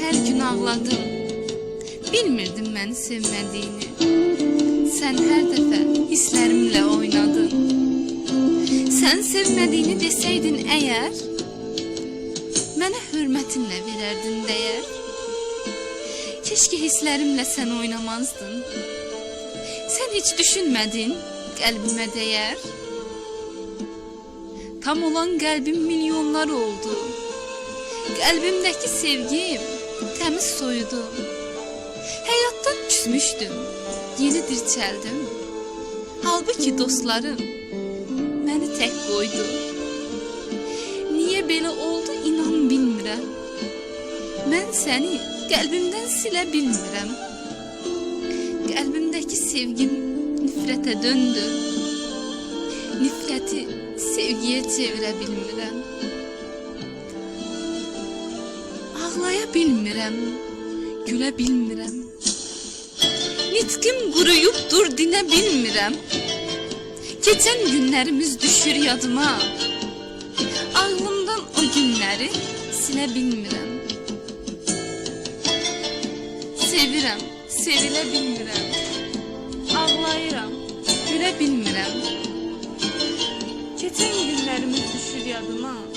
her gün ağladım. Bilmirdim məni sevmədiyini. Sən hər dəfə hisslərimlə oynadın. Sən sevmədiyini desəydin əgər, mənə hörmətinlə verərdin dəyər. Keşke hisslərimlə sən oynamazdın. Sən heç düşünmədin qəlbimə dəyər. Tam olan qəlbim milyonlar oldu. Qəlbimdəki sevgim təmiz soyudu. Həyatdan küsmüşdüm, yeni dirçəldim. Halbuki dostlarım məni tək qoydu. Niyə belə oldu inan bilmirəm. Mən səni qəlbimdən silə bilmirəm. Qəlbimdəki sevgim nifrətə döndü. Nifrəti sevgiyə çevirə bilmirəm. Ağlaya bilmirəm, gülə bilmirəm. Nitqim quruyubdur, dinə bilmirəm. Keçən günlərimiz düşür yadıma. Ağlımdan o günləri silə bilmirəm. Sevirəm, sevilə bilmirəm. Ağlayıram, gülə bilmirəm. Keçən günlərimiz düşür yadıma.